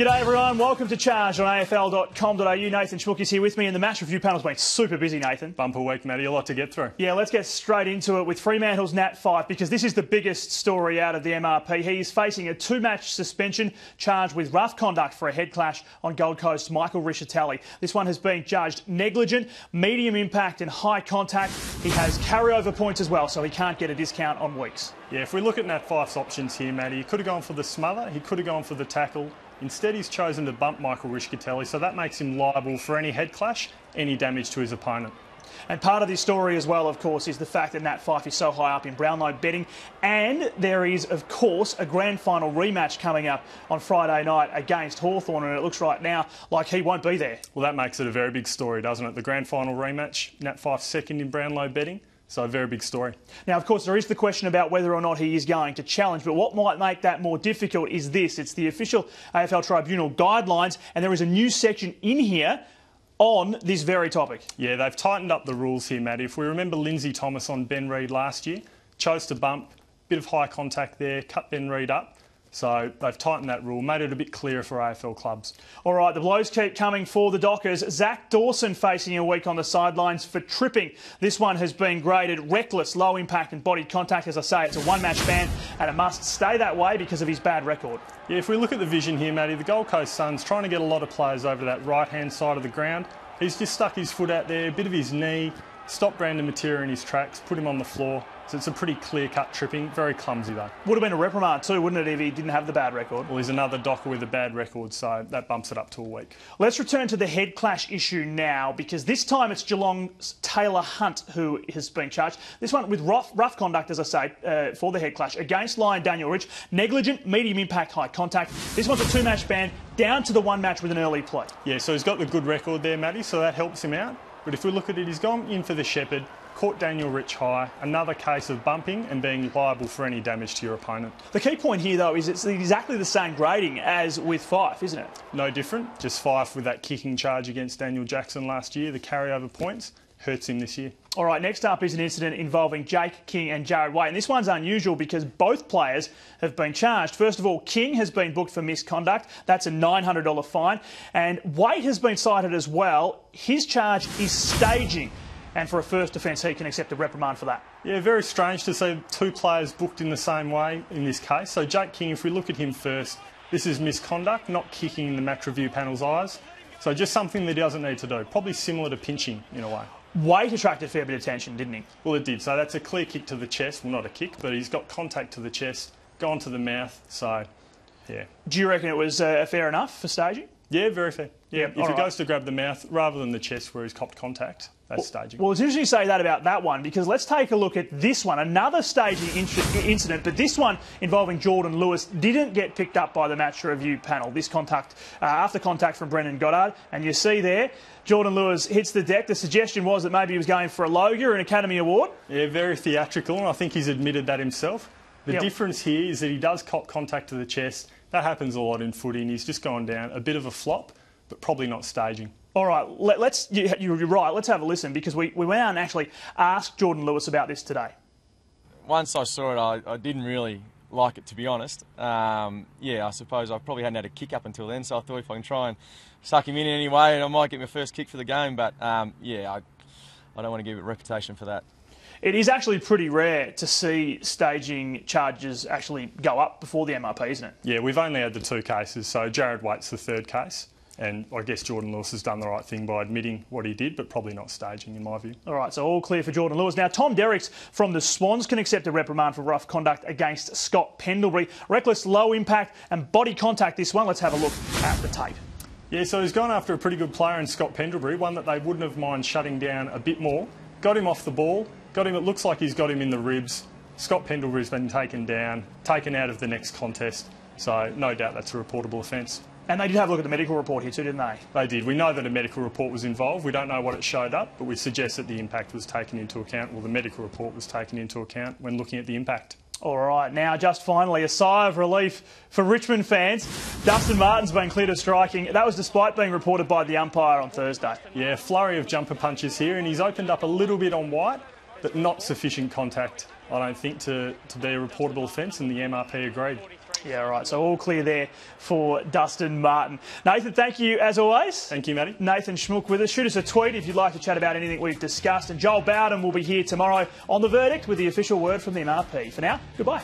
G'day everyone, welcome to Charge on AFL.com.au. Nathan Schmuck is here with me, and the match review panel's been super busy, Nathan. Bumper week, Matty, a lot to get through. Yeah, let's get straight into it with Fremantle's Nat Fyfe, because this is the biggest story out of the MRP. He is facing a two-match suspension, charged with rough conduct for a head clash on Gold Coast Michael Rischitelli. This one has been judged negligent, medium impact and high contact. He has carryover points as well, so he can't get a discount on weeks. Yeah, if we look at Nat Fyfe's options here, Matty, he could have gone for the smother, he could have gone for the tackle. Instead, he's chosen to bump Michael Rischitelli, so that makes him liable for any head clash, any damage to his opponent. And part of this story as well, of course, is the fact that Nat Fyfe is so high up in Brownlow betting. And there is, of course, a grand final rematch coming up on Friday night against Hawthorn, and it looks right now like he won't be there. Well, that makes it a very big story, doesn't it? The grand final rematch, Nat Fyfe second in Brownlow betting. So a very big story. Now, of course, there is the question about whether or not he is going to challenge, but what might make that more difficult is this. It's the official AFL Tribunal guidelines, and there is a new section in here on this very topic. Yeah, they've tightened up the rules here, Matty. If we remember Lindsay Thomas on Ben Reid last year, chose to bump, bit of high contact there, cut Ben Reid up. So they've tightened that rule, made it a bit clearer for AFL clubs. All right, the blows keep coming for the Dockers. Zac Dawson facing a week on the sidelines for tripping. This one has been graded reckless, low impact and body contact. As I say, it's a one-match ban and it must stay that way because of his bad record. Yeah, if we look at the vision here, Matty, the Gold Coast Suns trying to get a lot of players over to that right-hand side of the ground. He's just stuck his foot out there, a bit of his knee, stopped Brandon Matera in his tracks, put him on the floor. So it's a pretty clear-cut tripping, very clumsy though. Would have been a reprimand too, wouldn't it, if he didn't have the bad record? Well, he's another Docker with a bad record, so that bumps it up to a week. Let's return to the head clash issue now, because this time it's Geelong's Taylor Hunt who has been charged. This one with rough conduct, as I say, for the head clash against Lion Daniel Rich. Negligent, medium impact, high contact. This one's a two-match ban, down to the one match with an early play. Yeah, so he's got the good record there, Matty, so that helps him out. But if we look at it, he's gone in for the Shepherd, caught Daniel Rich high, another case of bumping and being liable for any damage to your opponent. The key point here, though, is it's exactly the same grading as with Fyfe, isn't it? No different, just Fyfe with that kicking charge against Daniel Jackson last year, the carryover points, hurts him this year. All right, next up is an incident involving Jake King and Jared Waite. And this one's unusual because both players have been charged. First of all, King has been booked for misconduct. That's a $900 fine. And Waite has been cited as well. His charge is staging. And for a first offence, he can accept a reprimand for that. Yeah, very strange to see two players booked in the same way in this case. So Jake King, if we look at him first, this is misconduct, not kicking in the match review panel's eyes. So just something that he doesn't need to do. Probably similar to pinching in a way. Waite attracted a fair bit of attention, didn't he? Well, it did. So that's a clear kick to the chest. Well, not a kick, but he's got contact to the chest, gone to the mouth. So, yeah. Do you reckon it was fair enough for staging? Yeah, very fair. Yeah, if he goes to grab the mouth rather than the chest where he's copped contact, that's staging. Well, it's interesting you say that about that one, because let's take a look at this one. Another staging incident, but this one involving Jordan Lewis didn't get picked up by the match review panel. This contact, after contact from Brendan Goddard, and you see there, Jordan Lewis hits the deck. The suggestion was that maybe he was going for a Logie, an Academy Award. Yeah, very theatrical, and I think he's admitted that himself. The difference here is that he does cop contact to the chest. That happens a lot in footy, and he's just gone down. A bit of a flop, but probably not staging. All right, you're right, let's have a listen, because we went out and actually asked Jordan Lewis about this today. Once I saw it, I didn't really like it, to be honest. Yeah, I suppose I probably hadn't had a kick up until then, so I thought if I can try and suck him in any way, I might get my first kick for the game, but yeah, I don't want to give it a reputation for that. It is actually pretty rare to see staging charges actually go up before the MRP, isn't it? Yeah, we've only had the two cases, so Jared Waite's the third case. And I guess Jordan Lewis has done the right thing by admitting what he did, but probably not staging, in my view. All right, so all clear for Jordan Lewis. Now, Tom Derricks from the Swans can accept a reprimand for rough conduct against Scott Pendlebury. Reckless, low impact and body contact this one. Let's have a look at the tape. Yeah, so he's gone after a pretty good player in Scott Pendlebury, one that they wouldn't have mind shutting down a bit more. Got him off the ball, got him, it looks like he's got him in the ribs. Scott Pendlebury's been taken down, taken out of the next contest. So no doubt that's a reportable offence. And they did have a look at the medical report here too, didn't they? They did. We know that a medical report was involved. We don't know what it showed up, but we suggest that the impact was taken into account. Well, the medical report was taken into account when looking at the impact. All right, now just finally a sigh of relief for Richmond fans. Dustin Martin's been cleared of striking. That was despite being reported by the umpire on Thursday. Yeah, flurry of jumper punches here, and he's opened up a little bit on White, but not sufficient contact, I don't think, to be a reportable offence, and the MRP agreed. Yeah, right. So all clear there for Dustin Martin. Nathan, thank you as always. Thank you, Matty. Nathan Schmook with us. Shoot us a tweet if you'd like to chat about anything we've discussed. And Joel Bowden will be here tomorrow on The Verdict with the official word from the MRP. For now, goodbye.